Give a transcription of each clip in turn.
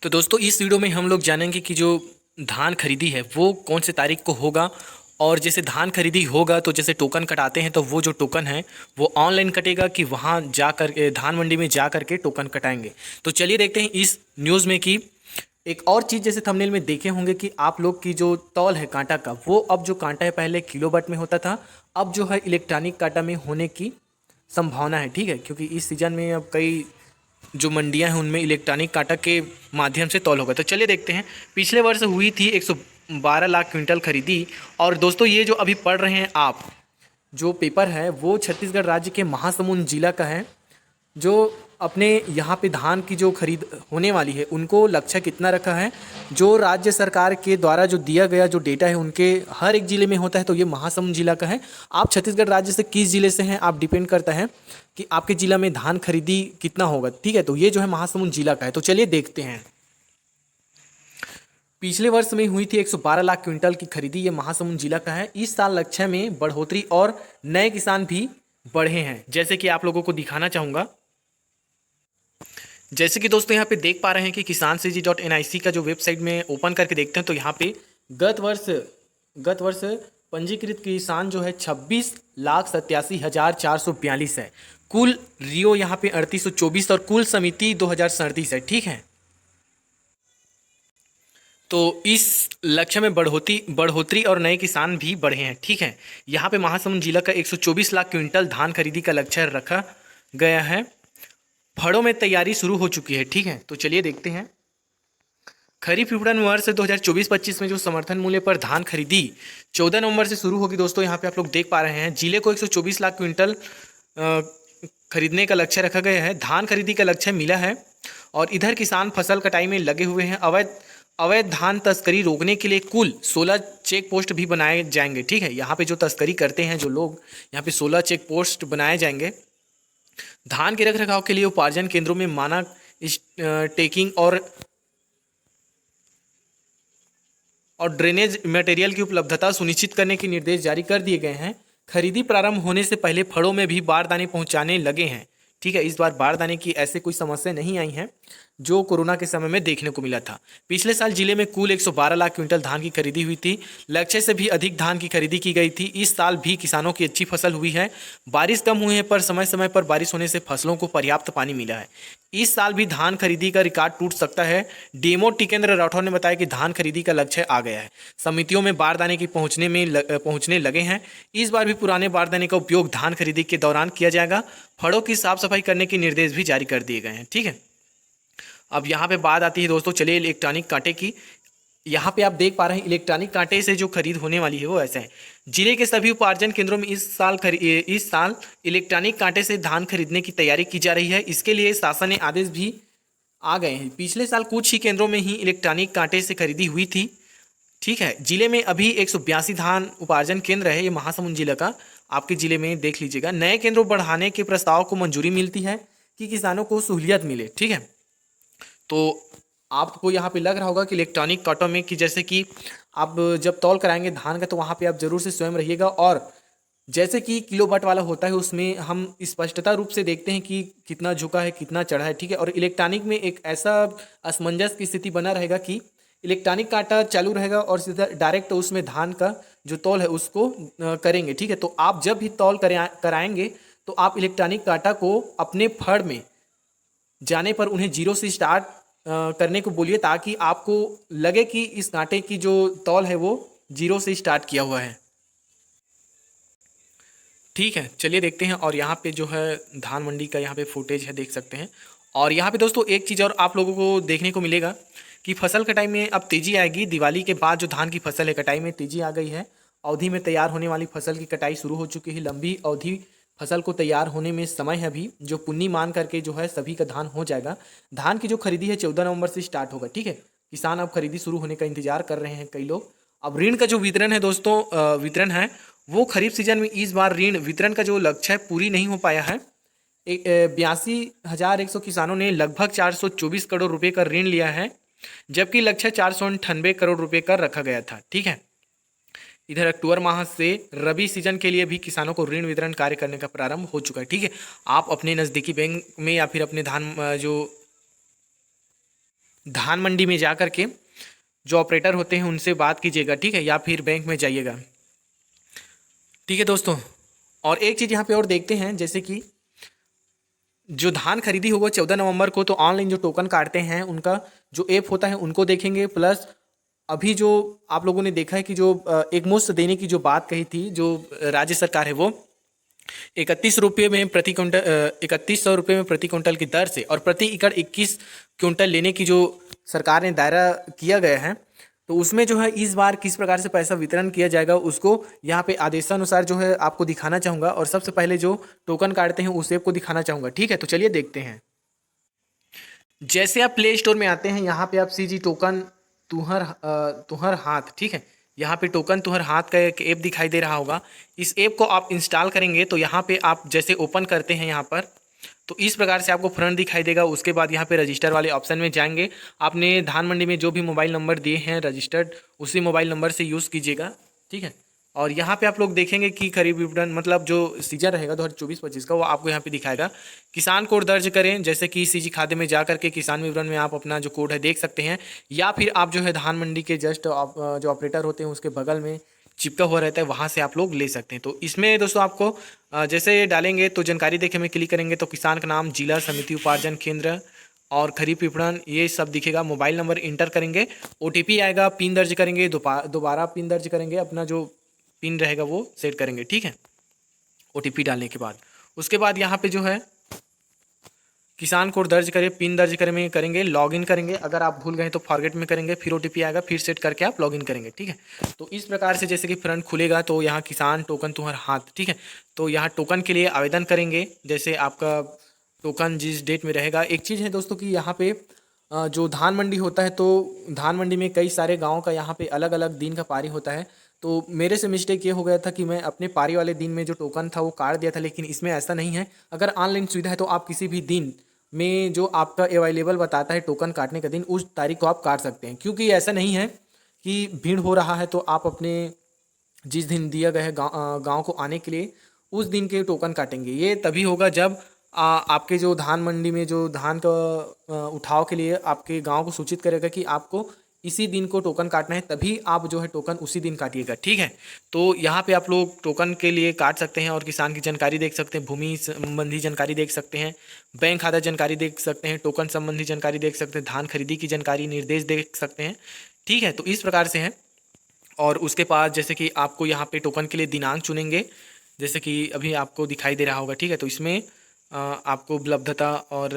तो दोस्तों इस वीडियो में हम लोग जानेंगे कि जो धान खरीदी है वो कौन से तारीख को होगा। और जैसे धान खरीदी होगा तो जैसे टोकन कटाते हैं तो वो जो टोकन है वो ऑनलाइन कटेगा कि वहाँ जा कर के धान मंडी में जा कर के टोकन कटाएंगे। तो चलिए देखते हैं इस न्यूज़ में कि एक और चीज़ जैसे थंबनेल में देखे होंगे कि आप लोग की जो तौल है कांटा का, वो अब जो कांटा है पहले किलोवाट में होता था, अब जो है इलेक्ट्रॉनिक कांटा में होने की संभावना है। ठीक है, क्योंकि इस सीजन में अब कई जो मंडियां हैं उनमें इलेक्ट्रॉनिक कांटा के माध्यम से तौल होगा। तो चलिए देखते हैं। पिछले वर्ष हुई थी 112 लाख क्विंटल खरीदी। और दोस्तों ये जो अभी पढ़ रहे हैं आप जो पेपर है वो छत्तीसगढ़ राज्य के महासमुंद जिला का है। जो अपने यहाँ पे धान की जो खरीद होने वाली है उनको लक्ष्य कितना रखा है, जो राज्य सरकार के द्वारा जो दिया गया जो डेटा है उनके हर एक ज़िले में होता है, तो ये महासमुंद जिला का है। आप छत्तीसगढ़ राज्य से किस ज़िले से हैं आप डिपेंड करता है कि आपके ज़िला में धान खरीदी कितना होगा। ठीक है, तो ये जो है महासमुंद जिला का है। तो चलिए देखते हैं। पिछले वर्ष में हुई थी 112 लाख क्विंटल की खरीदी, ये महासमुंद जिला का है। इस साल लक्ष्य में बढ़ोतरी और नए किसान भी बढ़े हैं, जैसे कि आप लोगों को दिखाना चाहूँगा। जैसे कि दोस्तों यहाँ पे देख पा रहे हैं कि kisancg.nic का जो वेबसाइट में ओपन करके देखते हैं तो यहाँ पे गत वर्ष पंजीकृत किसान जो है 26,87,442 है। कुल रियो यहाँ पे 3824 और कुल समिति 2037 है। ठीक है, तो इस लक्ष्य में बढ़ोतरी और नए किसान भी बढ़े हैं। ठीक है, यहाँ पे महासमुंद जिला का 124 लाख क्विंटल धान खरीदी का लक्ष्य रखा गया है। फड़ों में तैयारी शुरू हो चुकी है। ठीक है, तो चलिए देखते हैं। खरीफ विपणन वर्ष 2024-25 में जो समर्थन मूल्य पर धान खरीदी 14 नवंबर से शुरू होगी। दोस्तों यहाँ पे आप लोग देख पा रहे हैं जिले को 124 लाख क्विंटल खरीदने का लक्ष्य रखा गया है। धान खरीदी का लक्ष्य मिला है और इधर किसान फसल कटाई में लगे हुए हैं। अवैध धान तस्करी रोकने के लिए कुल 16 चेक पोस्ट भी बनाए जाएंगे। ठीक है, यहाँ पे जो तस्करी करते हैं जो लोग, यहाँ पे 16 चेक पोस्ट बनाए जाएंगे। धान के रखरखाव के लिए उपार्जन केंद्रों में मानक टेकिंग और ड्रेनेज मटेरियल की उपलब्धता सुनिश्चित करने के निर्देश जारी कर दिए गए हैं। खरीदी प्रारंभ होने से पहले फड़ों में भी बारदाने पहुंचाने लगे हैं। ठीक है, इस बार बारदाने की ऐसे कोई समस्या नहीं आई है जो कोरोना के समय में देखने को मिला था। पिछले साल जिले में कुल 112 लाख क्विंटल धान की खरीदी हुई थी। लक्ष्य से भी अधिक धान की खरीदी की गई थी। इस साल भी किसानों की अच्छी फसल हुई है। बारिश कम हुई है पर समय समय पर बारिश होने से फसलों को पर्याप्त पानी मिला है। इस साल भी धान खरीदी का रिकॉर्ड टूट सकता है। डीएमओ टिकेंद्र राठौर ने बताया कि धान खरीदी का लक्ष्य आ गया है। समितियों में बारदाने की पहुंचने लगे हैं। इस बार भी पुराने बारदाने का उपयोग धान खरीदी के दौरान किया जाएगा। फड़ों की साफ सफाई करने के निर्देश भी जारी कर दिए गए हैं। ठीक है, अब यहाँ पे बात आती है दोस्तों, चलिए इलेक्ट्रॉनिक कांटे की। यहाँ पे आप देख पा रहे हैं इलेक्ट्रॉनिक कांटे से जो खरीद होने वाली है वो ऐसा है। जिले के सभी उपार्जन केंद्रों में इस साल इलेक्ट्रॉनिक कांटे से धान खरीदने की तैयारी की जा रही है। इसके लिए शासन ने आदेश भी आ गए हैं। पिछले साल कुछ ही केंद्रों में ही इलेक्ट्रॉनिक कांटे से खरीदी हुई थी। ठीक है, जिले में अभी 182 धान उपार्जन केंद्र है। ये महासमुंद जिला का आपके जिले में देख लीजिएगा। नए केंद्रों बढ़ाने के प्रस्ताव को मंजूरी मिलती है कि किसानों को सहूलियत मिले। ठीक है, तो आपको यहाँ पे लग रहा होगा कि इलेक्ट्रॉनिक कांटों में कि जैसे कि आप जब तौल कराएंगे धान का तो वहाँ पे आप जरूर से स्वयं रहिएगा। और जैसे कि किलोवाट वाला होता है उसमें हम स्पष्टता रूप से देखते हैं कि कितना झुका है कितना चढ़ा है। ठीक है, और इलेक्ट्रॉनिक में एक ऐसा असमंजस की स्थिति बना रहेगा कि इलेक्ट्रॉनिक कांटा चालू रहेगा और सीधा डायरेक्ट उसमें धान का जो तौल है उसको करेंगे। ठीक है, तो आप जब भी तौल कराएंगे तो आप इलेक्ट्रॉनिक कांटा को अपने फड़ में जाने पर उन्हें जीरो से स्टार्ट करने को बोलिए, ताकि आपको लगे कि इस कांटे की जो तौल है वो जीरो से स्टार्ट किया हुआ है। ठीक है, चलिए देखते हैं। और यहाँ पे जो है धान मंडी का यहाँ पे फुटेज है, देख सकते हैं। और यहाँ पे दोस्तों एक चीज़ और आप लोगों को देखने को मिलेगा कि फसल कटाई में अब तेज़ी आएगी। दिवाली के बाद जो धान की फसल है कटाई में तेज़ी आ गई है। अवधि में तैयार होने वाली फसल की कटाई शुरू हो चुकी है। लंबी अवधि फसल को तैयार होने में समय है अभी, जो पुन्नी मान करके जो है सभी का धान हो जाएगा। धान की जो खरीदी है 14 नवंबर से स्टार्ट होगा। ठीक है, किसान अब खरीदी शुरू होने का इंतजार कर रहे हैं कई लोग। अब ऋण का जो वितरण है दोस्तों, वितरण है वो खरीफ सीजन में इस बार ऋण वितरण का जो लक्ष्य है पूरी नहीं हो पाया है। 82,100 किसानों ने लगभग 424 करोड़ रुपए का ऋण लिया है, जबकि लक्ष्य 498 करोड़ रुपए का रखा गया था। ठीक है, इधर अक्टूबर माह से रबी सीजन के लिए भी किसानों को ऋण वितरण कार्य करने का प्रारंभ हो चुका है। ठीक है, आप अपने नज़दीकी बैंक में या फिर अपने धान जो धान मंडी में जा कर के जो ऑपरेटर होते हैं उनसे बात कीजिएगा, ठीक है, या फिर बैंक में जाइएगा। ठीक है दोस्तों, और एक चीज़ यहाँ पे और देखते हैं, जैसे कि जो धान खरीदी होगा 14 नवंबर को, तो ऑनलाइन जो टोकन काटते हैं उनका जो ऐप होता है उनको देखेंगे। प्लस अभी जो आप लोगों ने देखा है कि जो एक मुश्त देने की जो बात कही थी जो राज्य सरकार है, वो 31 रुपये में प्रति क्विंटल, 3100 रुपये में प्रति क्विंटल की दर से और प्रति एकड़ 21 क्विंटल लेने की जो सरकार ने दायरा किया गया है, तो उसमें जो है इस बार किस प्रकार से पैसा वितरण किया जाएगा उसको यहाँ पे आदेशानुसार जो है आपको दिखाना चाहूँगा। और सबसे पहले जो टोकन काटते हैं उस ऐप को दिखाना चाहूँगा। ठीक है, तो चलिए देखते हैं। जैसे आप प्ले स्टोर में आते हैं, यहाँ पे आप सीजी टोकन तुहर हाथ, ठीक है, यहाँ पे टोकन तुहर हाथ का एक ऐप दिखाई दे रहा होगा। इस ऐप को आप इंस्टॉल करेंगे तो यहाँ पे आप जैसे ओपन करते हैं यहाँ पर, तो इस प्रकार से आपको फ्रंट दिखाई देगा। उसके बाद यहाँ पे रजिस्टर वाले ऑप्शन में जाएंगे। आपने धान मंडी में जो भी मोबाइल नंबर दिए हैं रजिस्टर्ड, उसी मोबाइल नंबर से यूज़ कीजिएगा। ठीक है, और यहाँ पे आप लोग देखेंगे कि खरीफ विपणन मतलब जो सीजन रहेगा 2024-25 का, वो आपको यहाँ पे दिखाएगा। किसान कोड दर्ज करें, जैसे कि सीजी खाते में जा करके किसान विवरण में आप अपना जो कोड है देख सकते हैं, या फिर आप जो है धान मंडी के जस्ट जो ऑपरेटर होते हैं उसके बगल में चिपका हुआ रहता है, वहाँ से आप लोग ले सकते हैं। तो इसमें दोस्तों आपको जैसे डालेंगे तो जानकारी देखे में क्लिक करेंगे तो किसान का नाम, जिला, समिति, उपार्जन केंद्र और खरीफ विपणन ये सब दिखेगा। मोबाइल नंबर इंटर करेंगे, ओटीपी आएगा, पिन दर्ज करेंगे, दोबारा पिन दर्ज करेंगे, अपना जो पिन रहेगा वो सेट करेंगे। ठीक है, ओटीपी डालने के बाद उसके बाद यहाँ पे जो है किसान कोड दर्ज करें, पिन दर्ज करेंगे, लॉगिन करेंगे। अगर आप भूल गए तो फॉरगेट में करेंगे, फिर ओटीपी आएगा, फिर सेट करके आप लॉगिन करेंगे। ठीक है, तो इस प्रकार से जैसे कि फ्रंट खुलेगा तो यहाँ किसान टोकन तुम्हारा हाथ, ठीक है, तो यहाँ टोकन के लिए आवेदन करेंगे। जैसे आपका टोकन जिस डेट में रहेगा। एक चीज़ है दोस्तों कि यहाँ पे जो धान मंडी होता है, तो धान मंडी में कई सारे गाँव का यहाँ पे अलग अलग दिन का पारी होता है। तो मेरे से मिस्टेक ये हो गया था कि मैं अपने पारी वाले दिन में जो टोकन था वो काट दिया था, लेकिन इसमें ऐसा नहीं है। अगर ऑनलाइन सुविधा है तो आप किसी भी दिन में जो आपका अवेलेबल बताता है टोकन काटने का दिन, उस तारीख को आप काट सकते हैं। क्योंकि ऐसा नहीं है कि भीड़ हो रहा है तो आप अपने जिस दिन दिया गया है गाँव को आने के लिए उस दिन के टोकन काटेंगे। ये तभी होगा जब आपके जो धान मंडी में जो धान का उठाव के लिए आपके गांव को सूचित करेगा कि आपको इसी दिन को टोकन काटना है, तभी आप जो है टोकन उसी दिन काटिएगा। ठीक है, तो यहाँ पे आप लोग टोकन के लिए काट सकते हैं और किसान की जानकारी देख सकते हैं, भूमि संबंधी जानकारी देख सकते हैं, बैंक खाता जानकारी देख सकते हैं, टोकन संबंधी जानकारी देख सकते हैं, धान खरीदी की जानकारी, निर्देश देख सकते हैं। ठीक है, तो इस प्रकार से है। और उसके पास जैसे कि आपको यहाँ पे टोकन के लिए दिनांक चुनेंगे, जैसे कि अभी आपको दिखाई दे रहा होगा। ठीक है, तो इसमें आपको उपलब्धता और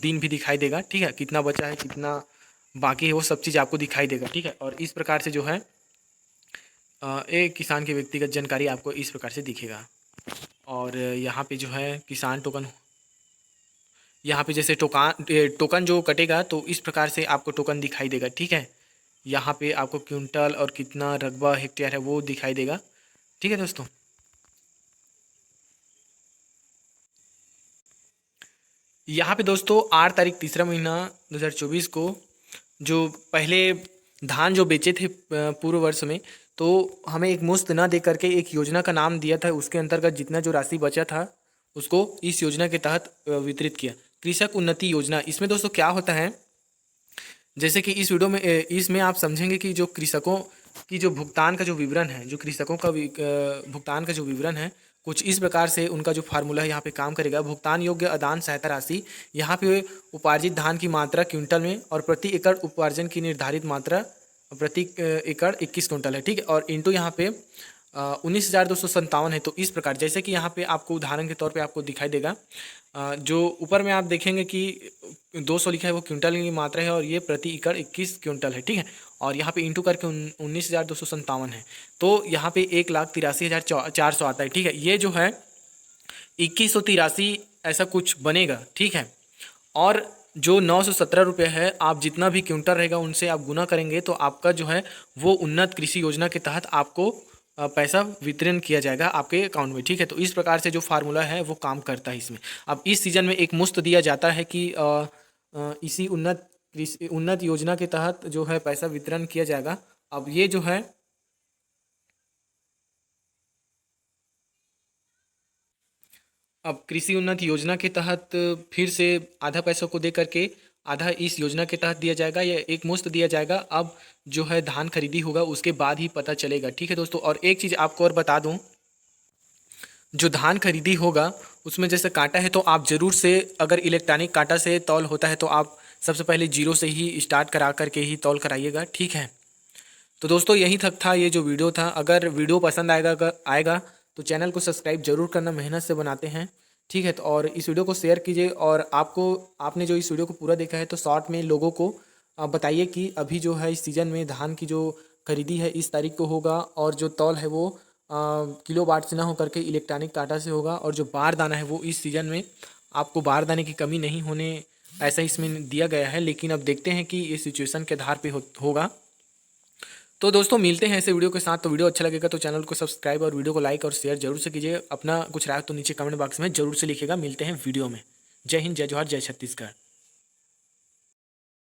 दिन भी दिखाई देगा। ठीक है, कितना बचा है, कितना बाकी है, वो सब चीज़ आपको दिखाई देगा। ठीक है, और इस प्रकार से जो है एक किसान की व्यक्तिगत जानकारी आपको इस प्रकार से दिखेगा। और यहाँ पे जो है किसान टोकन, यहाँ पे जैसे टोकन जो कटेगा तो इस प्रकार से आपको टोकन दिखाई देगा। ठीक है, यहाँ पे आपको क्विंटल और कितना रकबा हेक्टेयर है वो दिखाई देगा। ठीक है दोस्तों, यहाँ पे दोस्तों 8 तारीख तीसरा महीना 2024 को जो पहले धान जो बेचे थे पूर्व वर्ष में, तो हमें एक मुश्त ना दे करके एक योजना का नाम दिया था। उसके अंतर्गत जितना जो राशि बचा था उसको इस योजना के तहत वितरित किया, कृषक उन्नति योजना। इसमें दोस्तों क्या होता है, जैसे कि इस वीडियो में इसमें आप समझेंगे कि जो कृषकों की जो भुगतान का जो विवरण है, जो कृषकों का भुगतान का जो विवरण है, कुछ इस प्रकार से उनका जो फार्मूला है यहाँ पे काम करेगा। भुगतान योग्य अदान सहायता राशि, यहाँ पे उपार्जित धान की मात्रा क्विंटल में और प्रति एकड़ उपार्जन की निर्धारित मात्रा प्रति एकड़ 21 क्विंटल है। ठीक है, और इंटू यहाँ पे 19,257 है। तो इस प्रकार जैसे कि यहाँ पे आपको उदाहरण के तौर पे आपको दिखाई देगा, जो ऊपर में आप देखेंगे कि 200 लिखा है वो क्विंटल की मात्रा है और ये प्रति एकड़ 21 क्विंटल है। ठीक है, और यहाँ पे इंटू करके 19,257 है, तो यहाँ पे 1,83,400 आता है। ठीक है, ये जो है 2183 ऐसा कुछ बनेगा। ठीक है, और जो 917 रुपये है, आप जितना भी क्विंटल रहेगा उनसे आप गुना करेंगे तो आपका जो है वो उन्नत कृषि योजना के तहत आपको पैसा वितरण किया जाएगा आपके अकाउंट में। ठीक है, तो इस प्रकार से जो फार्मूला है वो काम करता है इसमें। अब इस सीजन में एक मुफ्त दिया जाता है कि इसी उन्नत योजना के तहत जो है पैसा वितरण किया जाएगा। अब ये जो है अब कृषि उन्नत योजना के तहत फिर से आधा पैसा को दे करके आधा इस योजना के तहत दिया जाएगा या एक मुश्त दिया जाएगा, अब जो है धान खरीदी होगा उसके बाद ही पता चलेगा। ठीक है दोस्तों, और एक चीज़ आपको और बता दूं, जो धान खरीदी होगा उसमें जैसे कांटा है तो आप ज़रूर से, अगर इलेक्ट्रॉनिक कांटा से तौल होता है तो आप सबसे पहले जीरो से ही स्टार्ट करा करके ही तौल कराइएगा। ठीक है, तो दोस्तों यहीं तक था ये जो वीडियो था। अगर वीडियो पसंद आएगा तो चैनल को सब्सक्राइब जरूर करना, मेहनत से बनाते हैं। ठीक है, तो और इस वीडियो को शेयर कीजिए, और आपने जो इस वीडियो को पूरा देखा है तो शॉर्ट में लोगों को बताइए कि अभी जो है इस सीज़न में धान की जो खरीदी है इस तारीख को होगा, और जो तौल है वो किलो वाट से ना हो करके इलेक्ट्रॉनिक कांटा से होगा, और जो बार दाना है वो इस सीज़न में आपको बार दाने की कमी नहीं होने ऐसा इसमें दिया गया है। लेकिन अब देखते हैं कि इस सिचुएशन के आधार पे होगा। तो दोस्तों मिलते हैं ऐसे वीडियो के साथ। तो वीडियो अच्छा लगेगा तो चैनल को सब्सक्राइब और वीडियो को लाइक और शेयर जरूर से कीजिए। अपना कुछ राय तो नीचे कमेंट बॉक्स में जरूर से लिखिएगा। मिलते हैं वीडियो में। जय हिंद, जय जवाहर, जय छत्तीसगढ़।